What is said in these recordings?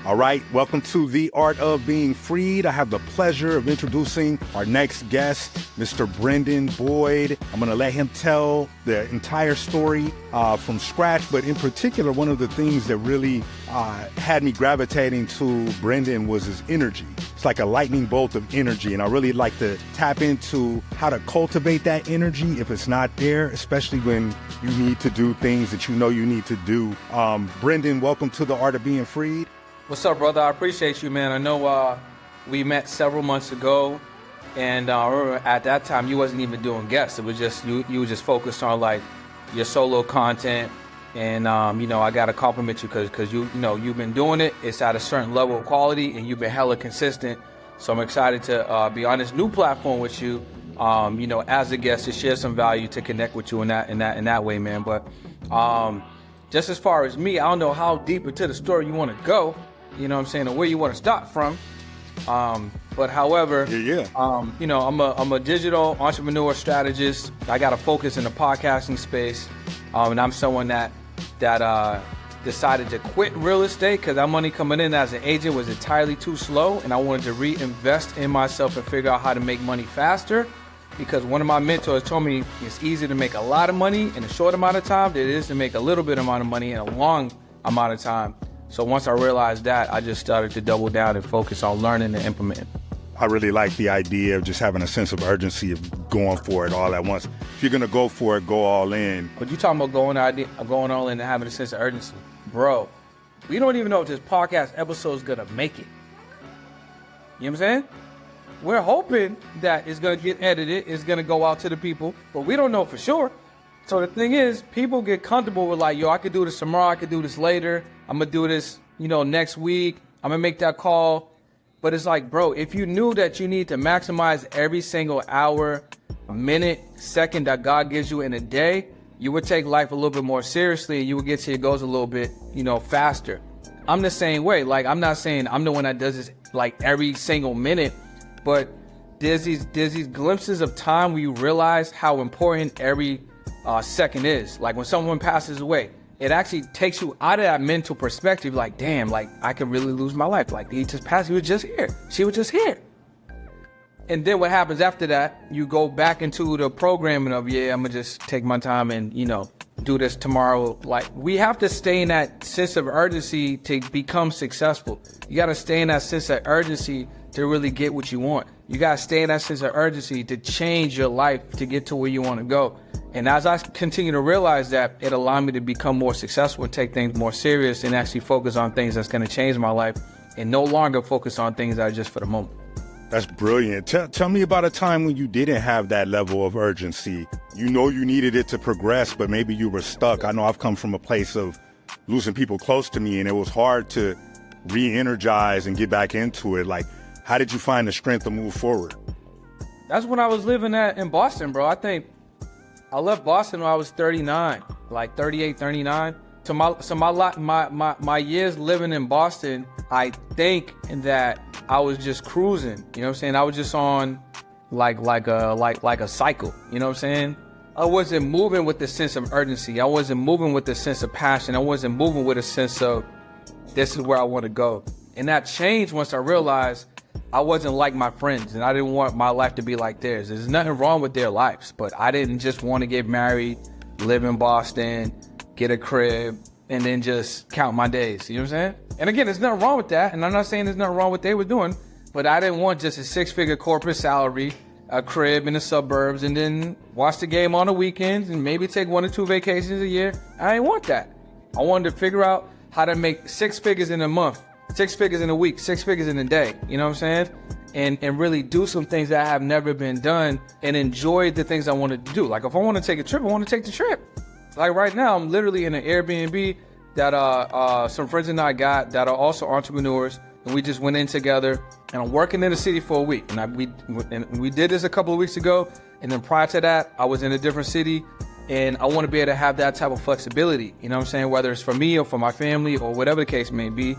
All right, welcome to The Art of Being Freed. I have the pleasure of introducing our next guest, Mr. Brendan Boyd. I'm going to let him tell the entire story from scratch, but in particular, one of the things that really had me gravitating to Brendan was his energy. It's like a lightning bolt of energy, and I really like to tap into how to cultivate that energy if it's not there, especially when you need to do things that you know you need to do. Brendan, welcome to The Art of Being Freed. What's up, brother? I appreciate you, man. I know we met several months ago, and I remember at that time you wasn't even doing guests. It was just you were just focused on like your solo content, and I gotta compliment you because you've been doing it. It's at a certain level of quality, and you've been hella consistent. So I'm excited to be on this new platform with you, as a guest to share some value, to connect with you in that way, man. But just as far as me, I don't know how deep into the story you want to go. You know what I'm saying, or where you want to start from. But however, I'm a digital entrepreneur strategist. I got a focus in the podcasting space. And I'm someone that decided to quit real estate because that money coming in as an agent was entirely too slow. And I wanted to reinvest in myself and figure out how to make money faster. Because one of my mentors told me it's easier to make a lot of money in a short amount of time than it is to make a little bit amount of money in a long amount of time. So once I realized that, I just started to double down and focus on learning and implementing. I really like the idea of just having a sense of urgency of going for it all at once. If you're going to go for it, go all in. But you talking about going all in and having a sense of urgency. Bro, we don't even know if this podcast episode is going to make it. You know what I'm saying? We're hoping that it's going to get edited, it's going to go out to the people, but we don't know for sure. So the thing is, people get comfortable with like, I could do this tomorrow, I could do this later, I'm going to do this, next week, I'm going to make that call. But it's like, bro, if you knew that you need to maximize every single hour, minute, second that God gives you in a day, you would take life a little bit more seriously and you would get to your goals a little bit, faster. I'm the same way. Like, I'm not saying I'm the one that does this like every single minute, but there's these glimpses of time where you realize how important every second is. Like when someone passes away, it actually takes you out of that mental perspective. Like, damn, like I could really lose my life. Like he just passed, he was just here. She was just here. And then what happens after that, you go back into the programming of, I'm gonna just take my time and, do this tomorrow. Like we have to stay in that sense of urgency to become successful. You gotta stay in that sense of urgency to really get what you want. You gotta stay in that sense of urgency to change your life to get to where you want to go. And as I continue to realize that, it allowed me to become more successful and take things more serious and actually focus on things that's going to change my life and no longer focus on things that are just for the moment. That's brilliant. Tell me about a time when you didn't have that level of urgency. You needed it to progress, but maybe you were stuck. I know I've come from a place of losing people close to me, and it was hard to re-energize and get back into it. Like, how did you find the strength to move forward? That's when I was living in Boston, bro. I think I left Boston when I was 39, like 38, 39. So my years living in Boston, I think that I was just cruising. You know what I'm saying? I was just on like a cycle. You know what I'm saying? I wasn't moving with the sense of urgency. I wasn't moving with the sense of passion. I wasn't moving with a sense of this is where I want to go. And that changed once I realized I wasn't like my friends, and I didn't want my life to be like theirs. There's nothing wrong with their lives, but I didn't just want to get married, live in Boston, get a crib, and then just count my days. You know what I'm saying? And again, there's nothing wrong with that, and I'm not saying there's nothing wrong with what they were doing, but I didn't want just a six-figure corporate salary, a crib in the suburbs, and then watch the game on the weekends and maybe take 1 or 2 vacations a year. I didn't want that. I wanted to figure out how to make 6 figures in a month, 6 figures in a week, 6 figures in a day, you know what I'm saying? And really do some things that have never been done and enjoy the things I wanted to do. Like if I want to take a trip, I want to take the trip. Like right now, I'm literally in an Airbnb that some friends and I got that are also entrepreneurs. And we just went in together, and I'm working in the city for a week. And we did this a couple of weeks ago. And then prior to that, I was in a different city. And I want to be able to have that type of flexibility. You know what I'm saying? Whether it's for me or for my family or whatever the case may be.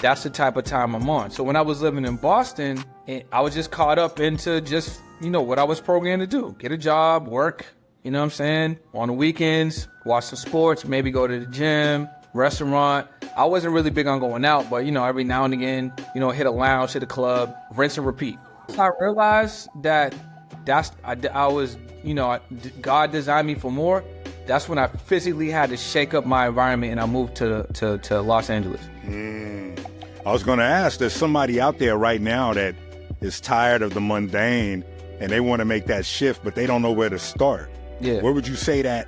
That's the type of time I'm on. So when I was living in Boston, I was just caught up into just, what I was programmed to do. Get a job, work, you know what I'm saying? On the weekends, watch some sports, maybe go to the gym, restaurant. I wasn't really big on going out, but, every now and again, hit a lounge, hit a club, rinse and repeat. I realized that I was, God designed me for more. That's when I physically had to shake up my environment, and I moved to Los Angeles. I was going to ask, there's somebody out there right now that is tired of the mundane and they want to make that shift, but they don't know where to start. Yeah. Where would you say that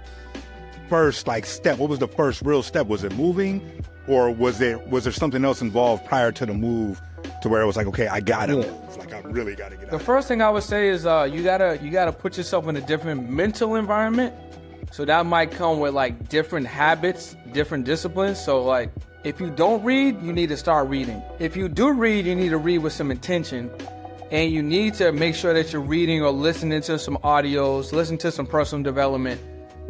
first step? What was the first real step? Was it moving, or was there something else involved prior to the move to where it was like, okay, I got to move. Like, I really got to get out. The first thing I would say is you gotta put yourself in a different mental environment. So that might come with like different habits, different disciplines. So like, if you don't read, you need to start reading. If you do read, you need to read with some intention. And you need to make sure that you're reading or listening to some audios, listen to some personal development,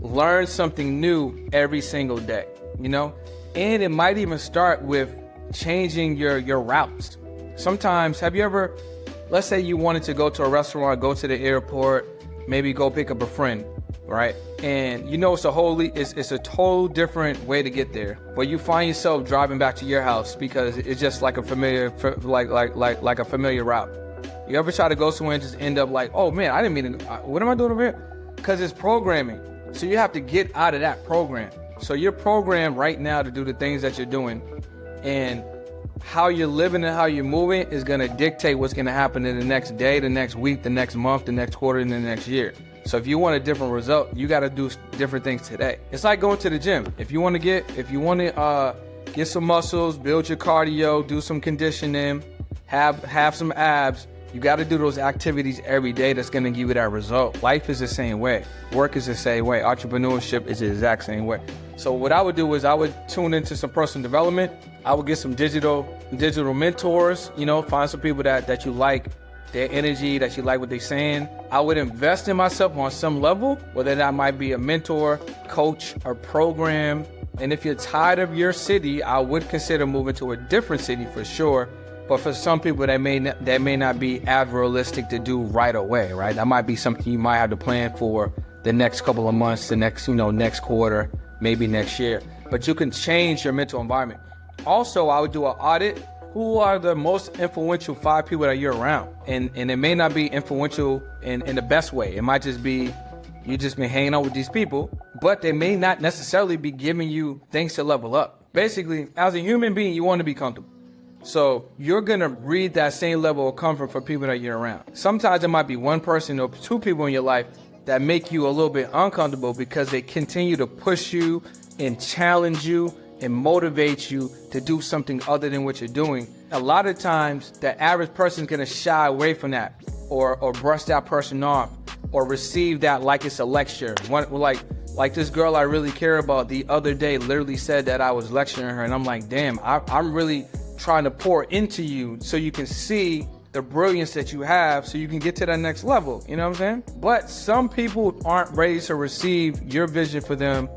learn something new every single day, And it might even start with changing your routes. Sometimes, have you ever, let's say you wanted to go to a restaurant, go to the airport, maybe go pick up a friend, right? And it's a total different way to get there. But you find yourself driving back to your house because it's just like a familiar, like a familiar route. You ever try to go somewhere and just end up like, oh man, I didn't mean to, what am I doing over here? Because it's programming. So you have to get out of that program. So you're programmed right now to do the things that you're doing. And how you're living and how you're moving is going to dictate what's going to happen in the next day, the next week, the next month, the next quarter, and the next year. So if you want a different result, you got to do different things today. It's like going to the gym. If you want to get some muscles, build your cardio, do some conditioning, have some abs, you got to do those activities every day that's going to give you that result. Life is the same way. Work is the same way. Entrepreneurship is the exact same way. So what I would do is I would tune into some personal development. I would get some digital mentors, find some people that you like their energy, that you like what they're saying. I would invest in myself on some level, whether that might be a mentor, coach, or program. And if you're tired of your city, I would consider moving to a different city for sure. But for some people, that may not be as realistic to do right away, right? That might be something you might have to plan for the next couple of months, the next, next quarter, maybe next year. But you can change your mental environment. Also, I would do an audit. Who are the most influential 5 people that you're around? And it may not be influential in the best way. It might just be you just been hanging out with these people, but they may not necessarily be giving you things to level up. Basically, as a human being, you want to be comfortable. So you're going to read that same level of comfort for people that you're around. Sometimes it might be one person or 2 people in your life that make you a little bit uncomfortable because they continue to push you and challenge you and motivate you to do something other than what you're doing. A lot of times, the average person is going to shy away from that or brush that person off or receive that like it's a lecture. Like this girl I really care about the other day literally said that I was lecturing her, and I'm like, damn, I'm really trying to pour into you so you can see the brilliance that you have so you can get to that next level. You know what I'm saying? But some people aren't ready to receive your vision for them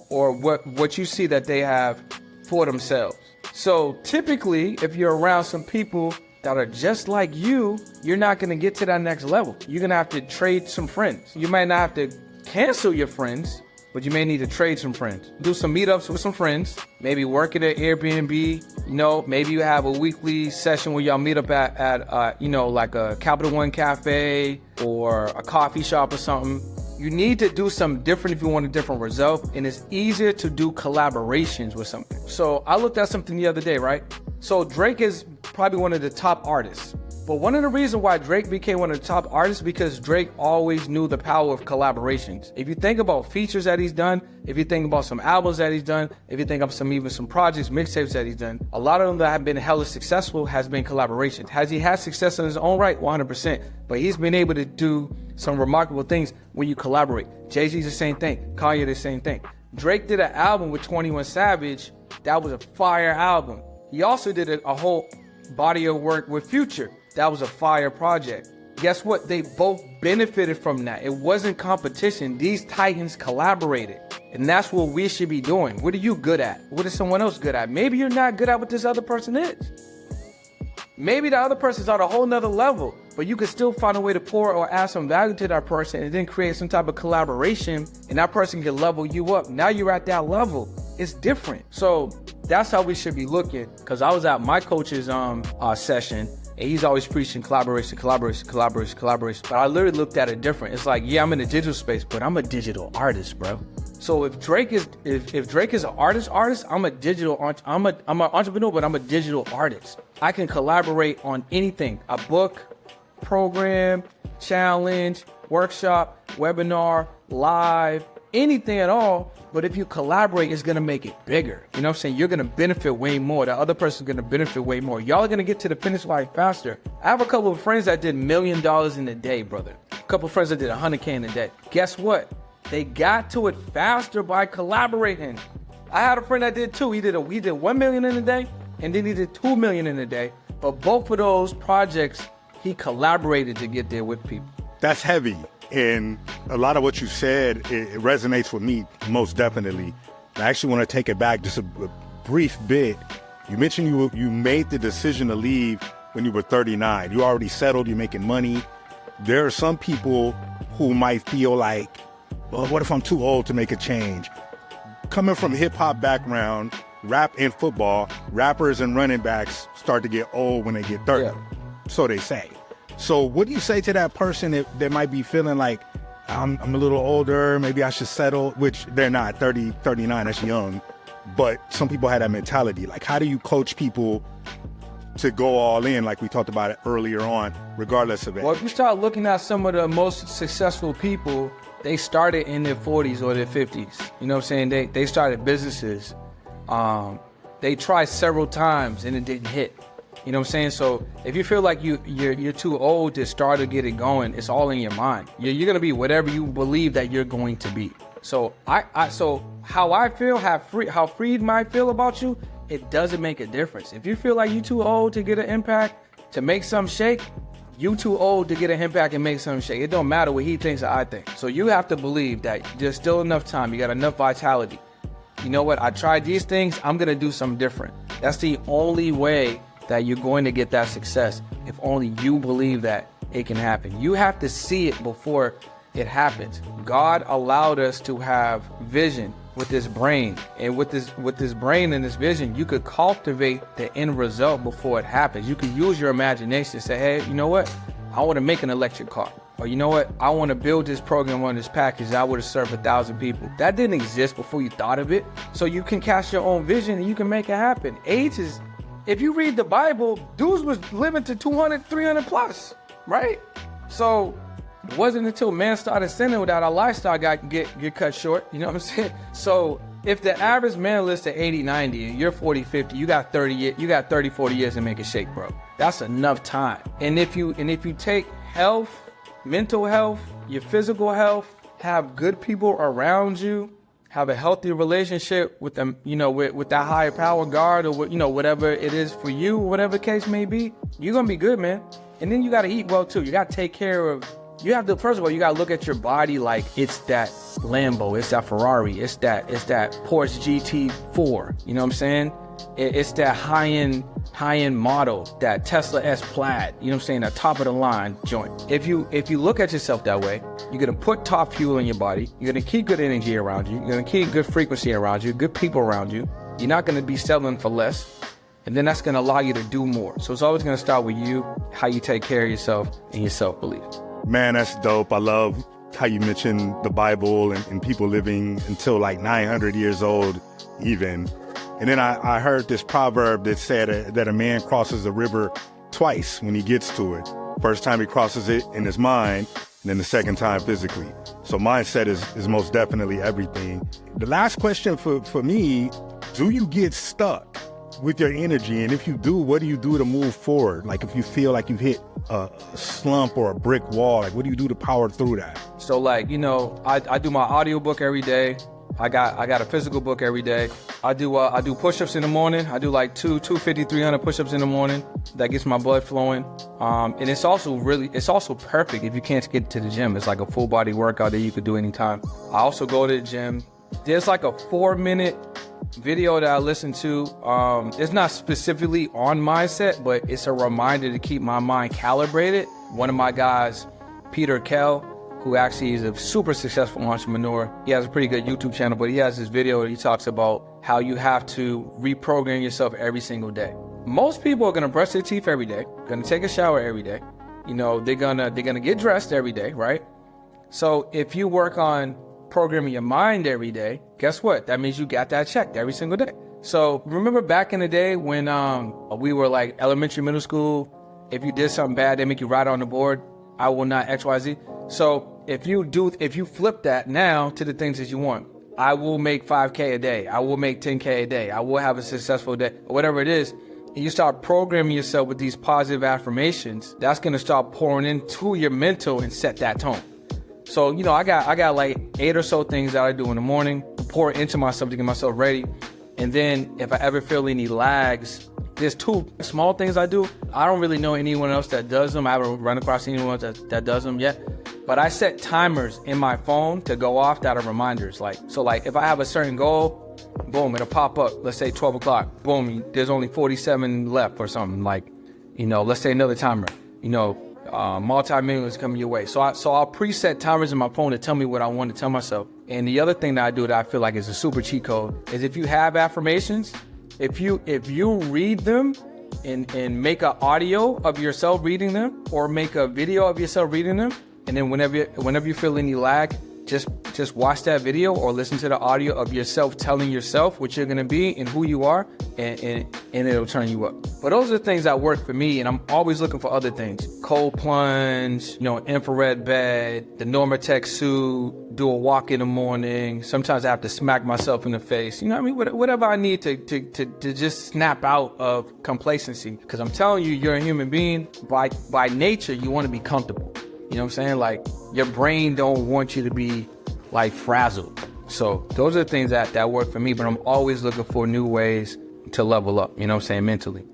or what you see that they have for themselves. So typically, if you're around some people that are just like you, you're not going to get to that next level. You're going to have to trade some friends. You might not have to cancel your friends, but you may need to trade some friends. Do some meetups with some friends. Maybe work at an Airbnb. Maybe you have a weekly session where y'all meet up at like a Capital One cafe or a coffee shop or something. You need to do something different if you want a different result, and it's easier to do collaborations with something. So I looked at something the other day, right? So Drake is probably one of the top artists. But one of the reasons why Drake became one of the top artists because Drake always knew the power of collaborations. If you think about features that he's done, if you think about some albums that he's done, if you think of some projects, mixtapes that he's done, a lot of them that have been hella successful has been collaborations. Has he had success in his own right? 100%. But he's been able to do some remarkable things when you collaborate. Jay-Z's the same thing. Kanye the same thing. Drake did an album with 21 Savage. That was a fire album. He also did a whole body of work with Future. That was a fire project. Guess what? They both benefited from that. It wasn't competition. These titans collaborated. And that's what we should be doing. What are you good at? What is someone else good at? Maybe you're not good at what this other person is. Maybe the other person's on a whole nother level, but you can still find a way to pour or add some value to that person and then create some type of collaboration, and that person can level you up. Now you're at that level. it's different. So that's how we should be looking. Because I was at my coach's session, and he's always preaching collaboration. But I literally looked at it different. It's like, yeah, I'm in the digital space, but I'm a digital artist, bro. So if Drake is an artist, I'm a digital I'm an entrepreneur, but I'm a digital artist. I can collaborate on anything: a book, program, challenge, workshop, webinar, live, anything at all. But if you collaborate, it's gonna make it bigger. You know what I'm saying? You're gonna benefit way more. The other person's gonna benefit way more. Y'all are gonna get to the finish line faster. I have a couple of friends that did $1 million in a day, brother. A couple of friends that did $100K in a day. Guess what? They got to it faster by collaborating. I had a friend that did too. He did $1 million in a day, and then he did $2 million in a day. But both of those projects, he collaborated to get there with people. That's heavy. And a lot of what you said, it resonates with me most definitely. I actually want to take it back just a brief bit. You mentioned you made the decision to leave when you were 39. You already settled, you're making money. There are some people who might feel like, well, what if I'm too old to make a change? Coming from a hip-hop background, rap and football, rappers and running backs start to get old when they get 30. Yeah. So they say. So what do you say to that person that might be feeling like, I'm a little older, maybe I should settle, which they're not, 30, 39, that's young. But some people have that mentality. Like, how do you coach people to go all in, like we talked about it earlier on, regardless of it? Well, if you start looking at some of the most successful people, they started in their 40s or their 50s. You know what I'm saying? They started businesses. They tried several times and it didn't hit. You know what I'm saying? So if you feel like you're too old to start to get it going, it's all in your mind. You're gonna be whatever you believe that you're going to be. So so how I feel, how freed might feel about you, it doesn't make a difference. If you feel like you're too old to get an impact, to make something shake, you too old to get an impact and make something shake. It don't matter what he thinks or I think. So you have to believe that there's still enough time. You got enough vitality. You know what? I tried these things. I'm gonna do something different. That's the only way that you're going to get that success, if only you believe that it can happen. You have to see it before it happens. God allowed us to have vision with this brain, and with this brain and this vision, you could cultivate the end result before it happens. You could use your imagination to say, hey, you know what? I want to make an electric car. Or you know what? I want to build this program on this package. I would have served 1,000 people. That didn't exist before you thought of it. So you can cast your own vision and you can make it happen. Age is, if you read the Bible, dudes was living to 200, 300 plus, right? So it wasn't until man started sinning that our lifestyle get cut short. You know what I'm saying? So if the average man lives to 80, 90, and you're 40, 50, you got 30, 40 years to make it shake, bro. That's enough time. And if you take health, mental health, your physical health, have good people around you, have a healthy relationship with them, you know, with that higher power guard or, you know, whatever it is for you, whatever the case may be, you're going to be good, man. And then you got to eat well too. You got to take care of, you have to, first of all, you got to look at your body like it's that Lambo, it's that Ferrari, it's that Porsche GT4. You know what I'm saying? It's that high-end model, that Tesla S Plaid, you know what I'm saying, that top of the line joint. If you look at yourself that way, you're gonna put top fuel in your body, you're gonna keep good energy around you, you're gonna keep good frequency around you, good people around you, you're not gonna be settling for less, and then that's gonna allow you to do more. So it's always gonna start with you, how you take care of yourself, and your self-belief. Man, that's dope. I love how you mentioned the Bible and people living until like 900 years old even. And then I heard this proverb that said that a man crosses a river twice when he gets to it. First time he crosses it in his mind, and then the second time physically. So mindset is most definitely everything. The last question for me, do you get stuck with your energy? And if you do, what do you do to move forward? Like if you feel like you've hit a slump or a brick wall, like what do you do to power through that? So like, you know, I do my audiobook every day. I got a physical book every day. I do push-ups in the morning. I do like 250, 300 push-ups in the morning. That gets my blood flowing. And it's also perfect if you can't get to the gym. It's like a full body workout that you could do anytime. I also go to the gym. There's like a 4-minute video that I listen to. It's not specifically on mindset, but it's a reminder to keep my mind calibrated. One of my guys, Peter Kell, who actually is a super successful entrepreneur. He has a pretty good YouTube channel, but he has this video that he talks about how you have to reprogram yourself every single day. Most people are gonna brush their teeth every day, gonna take a shower every day. You know, they're gonna get dressed every day, right? So if you work on programming your mind every day, guess what? That means you got that checked every single day. So remember back in the day when we were like elementary, middle school, if you did something bad, they make you write on the board, I will not XYZ. So if you flip that now to the things that you want, I will make 5K a day, I will make 10K a day, I will have a successful day, or whatever it is, and you start programming yourself with these positive affirmations, that's gonna start pouring into your mental and set that tone. So, you know, I got like 8 or so things that I do in the morning, pour into myself to get myself ready. And then if I ever feel any lags, there's 2 small things I do. I don't really know anyone else that does them. I haven't run across anyone that does them yet. But I set timers in my phone to go off that are reminders. Like if I have a certain goal, boom, it'll pop up. Let's say 12 o'clock. Boom, there's only 47 left or something. Like, you know, let's say another timer. You know, multi-millions coming your way. So I'll preset timers in my phone to tell me what I want to tell myself. And the other thing that I do that I feel like is a super cheat code is if you have affirmations, if you read them and make an audio of yourself reading them or make a video of yourself reading them, and then whenever you feel any lag, just watch that video or listen to the audio of yourself telling yourself what you're gonna be and who you are, and it'll turn you up. But those are the things that work for me, and I'm always looking for other things. Cold plunge, you know, infrared bed, the Normatec suit, do a walk in the morning. Sometimes I have to smack myself in the face. You know what I mean? Whatever I need to just snap out of complacency. Because I'm telling you, you're a human being. By nature, you want to be comfortable. You know what I'm saying? Like, your brain don't want you to be like frazzled. So those are the things that work for me, but I'm always looking for new ways to level up, you know what I'm saying, mentally.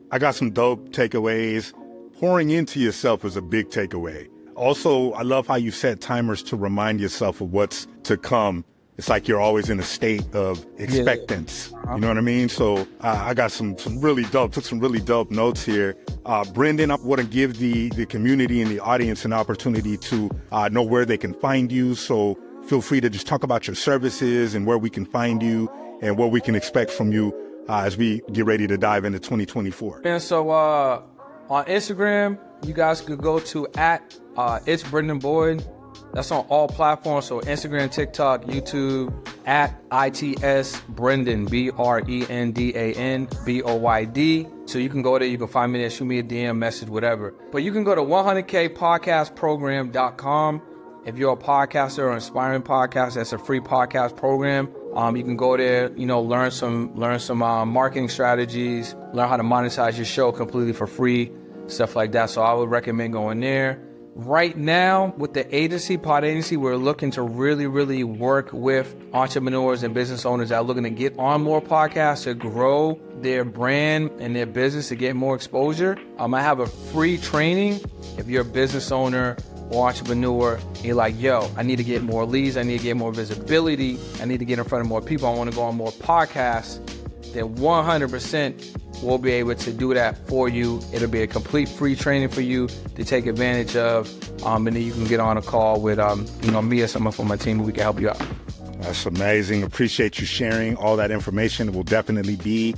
I got some dope takeaways. Pouring into yourself is a big takeaway. Also, I love how you set timers to remind yourself of what's to come. It's like you're always in a state of expectance. You know what I mean? So I got took some really dope notes here. Brendan, I want to give the community and the audience an opportunity to know where they can find you. So feel free to just talk about your services and where we can find you and what we can expect from you as we get ready to dive into 2024. And so on Instagram, you guys could go to @it's Brendan Boyd. That's on all platforms. So Instagram, TikTok, YouTube, @ITS Brendan, BRENDAN BOYD. So you can go there, you can find me there, shoot me a DM, message, whatever. But you can go to 100kpodcastprogram.com. If you're a podcaster or aspiring podcaster, that's a free podcast program. You can go there, you know, learn some marketing strategies, learn how to monetize your show completely for free, stuff like that. So I would recommend going there. Right now, with the Pod Agency, we're looking to really, really work with entrepreneurs and business owners that are looking to get on more podcasts to grow their brand and their business to get more exposure. I have a free training. If you're a business owner or entrepreneur, you're like, yo, I need to get more leads, I need to get more visibility, I need to get in front of more people, I want to go on more podcasts, then 100% we'll be able to do that for you. It'll be a complete free training for you to take advantage of, and then you can get on a call with me or someone from my team, and we can help you out. That's amazing. Appreciate you sharing all that information. It will definitely be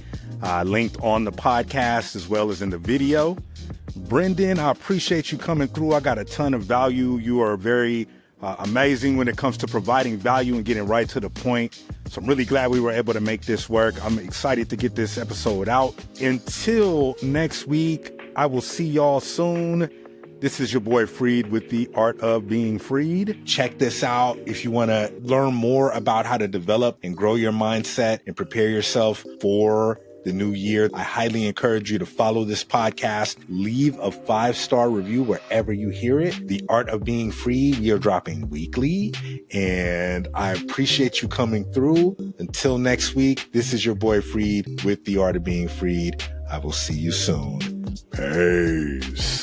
linked on the podcast as well as in the video. Brendan, I appreciate you coming through. I got a ton of value. You are very amazing when it comes to providing value and getting right to the point. So I'm really glad we were able to make this work. I'm excited to get this episode out. Until next week, I will see y'all soon. This is your boy Freed with The Art of Being Freed. Check this out if you want to learn more about how to develop and grow your mindset and prepare yourself for the new year. I highly encourage you to follow this podcast. Leave a 5-star review wherever you hear it. The Art of Being Free, we are dropping weekly, and I appreciate you coming through. Until next week, this is your boy Freed with The Art of Being Freed. I will see you soon. Peace.